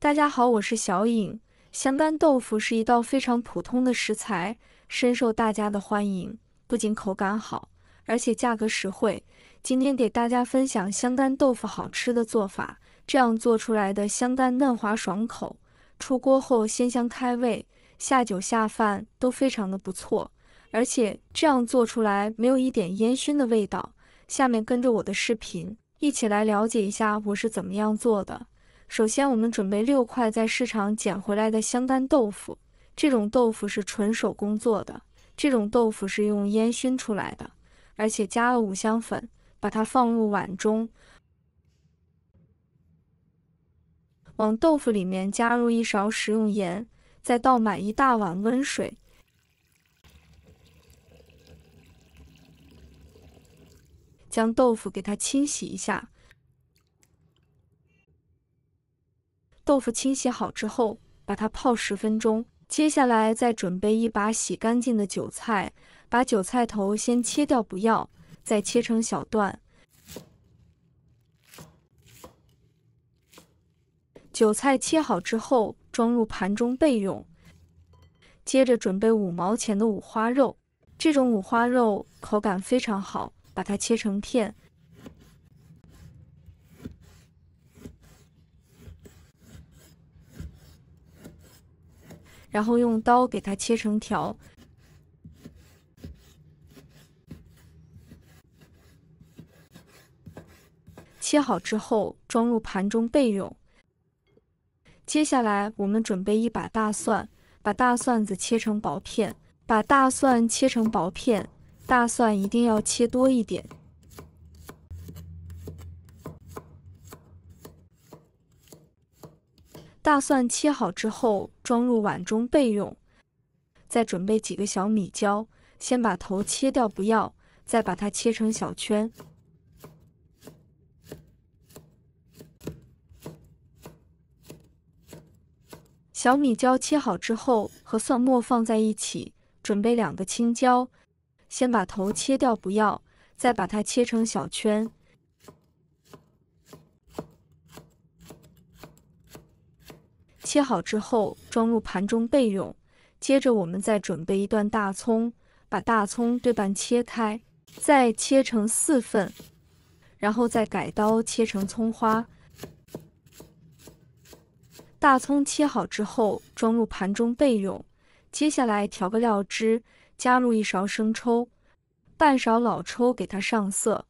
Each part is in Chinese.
大家好，我是小颖。香干豆腐是一道非常普通的食材，深受大家的欢迎。不仅口感好，而且价格实惠。今天给大家分享香干豆腐好吃的做法。这样做出来的香干嫩滑爽口，出锅后鲜香开胃，下酒下饭都非常的不错。而且这样做出来没有一点烟熏的味道。下面跟着我的视频，一起来了解一下我是怎么样做的。首先，我们准备6块在市场捡回来的香干豆腐。这种豆腐是纯手工做的，这种豆腐是用烟熏出来的，而且加了五香粉。把它放入碗中，往豆腐里面加入1勺食用盐，再倒满1大碗温水。将豆腐给它清洗一下。豆腐清洗好之后，把它泡10分钟。接下来再准备一把洗干净的韭菜，把韭菜头先切掉不要，再切成小段。韭菜切好之后，装入盘中备用。接着准备5毛钱的五花肉，这种五花肉口感非常好，把它切成片。然后用刀给它切成条。切好之后，装入盘中备用。接下来我们准备一把大蒜，把大蒜子切成薄片。把大蒜切成薄片，大蒜一定要切多一点。大蒜切好之后，装入碗中备用。再准备几个小米椒，先把头切掉不要，再把它切成小圈。小米椒切好之后，和蒜末放在一起。准备2个青椒，先把头切掉不要，再把它切成小圈。切好之后，装入盘中备用。接着我们再准备1段大葱，把大葱对半切开，再切成4份，然后再改刀切成葱花。大葱切好之后，装入盘中备用。接下来调个料汁，加入1勺生抽，半勺老抽给它上色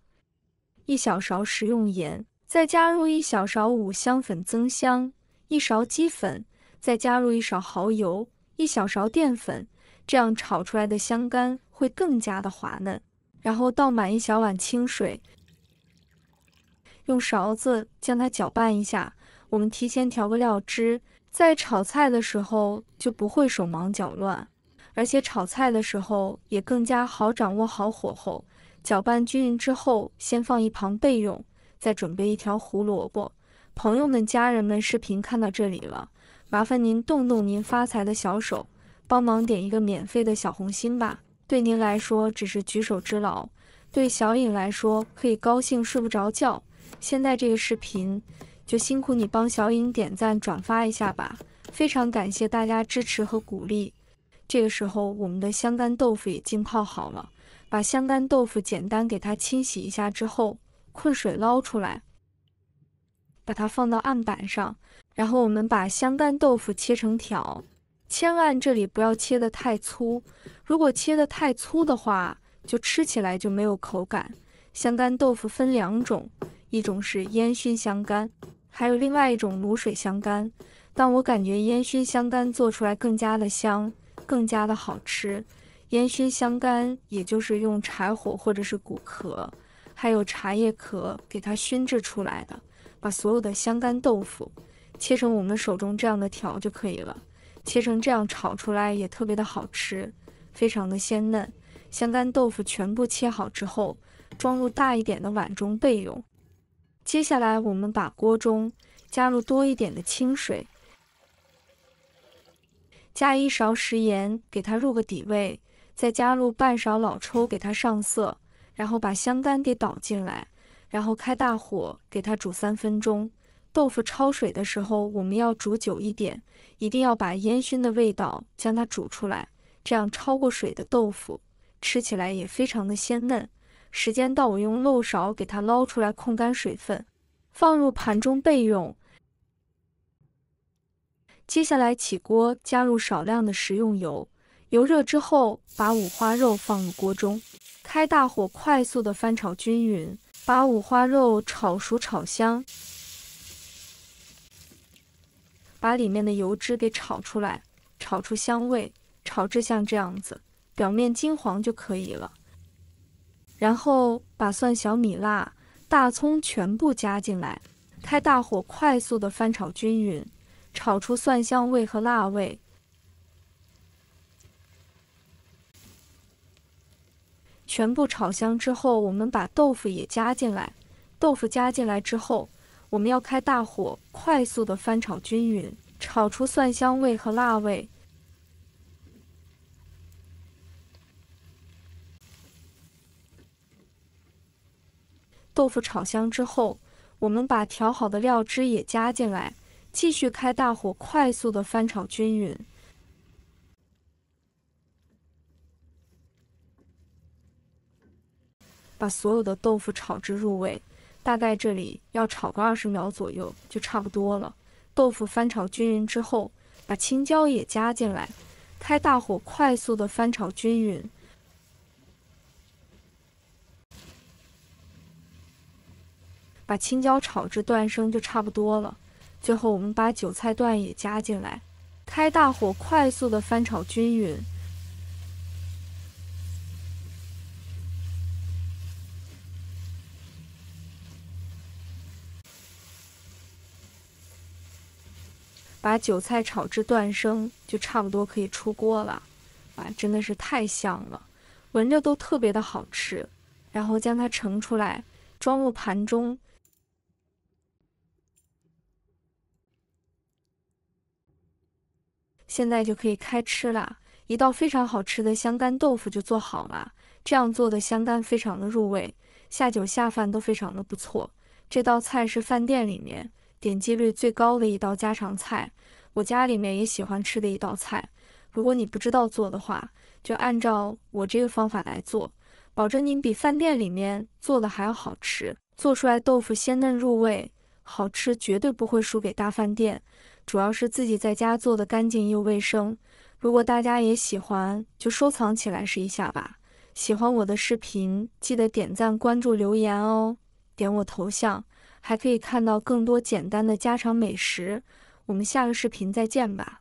，1小勺食用盐，再加入1小勺五香粉增香，1勺鸡粉，再加入1勺蚝油，1小勺淀粉，这样炒出来的香干会更加的滑嫩。然后倒满1小碗清水，用勺子将它搅拌一下。我们提前调个料汁，在炒菜的时候就不会手忙脚乱，而且炒菜的时候也更加好掌握好火候。搅拌均匀之后，先放一旁备用。再准备1条胡萝卜。朋友们、家人们，视频看到这里了，麻烦您动动您发财的小手，帮忙点一个免费的小红心吧。对您来说只是举手之劳，对小颖来说可以高兴睡不着觉。现在这个视频就辛苦你帮小颖点赞转发一下吧，非常感谢大家支持和鼓励。这个时候我们的香干豆腐也浸泡好了，把香干豆腐简单给它清洗一下之后，困水捞出来，把它放到案板上。然后我们把香干豆腐切成条，千万这里不要切得太粗，如果切得太粗的话，就吃起来就没有口感。香干豆腐分2种，一种是烟熏香干，还有另外一种卤水香干，但我感觉烟熏香干做出来更加的香，更加的好吃。烟熏香干也就是用柴火或者是骨壳，还有茶叶壳给它熏制出来的。把所有的香干豆腐切成我们手中这样的条就可以了，切成这样炒出来也特别的好吃，非常的鲜嫩。香干豆腐全部切好之后，装入大一点的碗中备用。接下来我们把锅中加入多一点的清水，加1勺食盐给它入个底味，再加入半勺老抽给它上色，然后把香干给倒进来，然后开大火给它煮3分钟。豆腐焯水的时候，我们要煮久一点，一定要把烟熏的味道将它煮出来，这样焯过水的豆腐吃起来也非常的鲜嫩。时间到，我用漏勺给它捞出来，控干水分，放入盘中备用。接下来起锅，加入少量的食用油，油热之后，把五花肉放入锅中，开大火快速的翻炒均匀，把五花肉炒熟炒香，把里面的油脂给炒出来，炒出香味，炒至像这样子，表面金黄就可以了。然后把蒜、小米辣、大葱全部加进来，开大火快速的翻炒均匀，炒出蒜香味和辣味。全部炒香之后，我们把豆腐也加进来。豆腐加进来之后，我们要开大火快速的翻炒均匀，炒出蒜香味和辣味。豆腐炒香之后，我们把调好的料汁也加进来，继续开大火快速的翻炒均匀。把所有的豆腐炒至入味，大概这里要炒个20秒左右就差不多了。豆腐翻炒均匀之后，把青椒也加进来，开大火快速的翻炒均匀。把青椒炒至断生就差不多了。最后我们把韭菜段也加进来，开大火快速的翻炒均匀。把韭菜炒至断生就差不多可以出锅了。真的是太香了，闻着都特别的好吃。然后将它盛出来，装入盘中。现在就可以开吃啦，一道非常好吃的香干豆腐就做好了。这样做的香干非常的入味，下酒下饭都非常的不错。这道菜是饭店里面点击率最高的一道家常菜，我家里面也喜欢吃的一道菜。如果你不知道做的话，就按照我这个方法来做，保证您比饭店里面做的还要好吃。做出来豆腐鲜嫩入味，好吃绝对不会输给大饭店。主要是自己在家做的干净又卫生。如果大家也喜欢，就收藏起来试一下吧。喜欢我的视频，记得点赞、关注、留言哦。点我头像，还可以看到更多简单的家常美食。我们下个视频再见吧。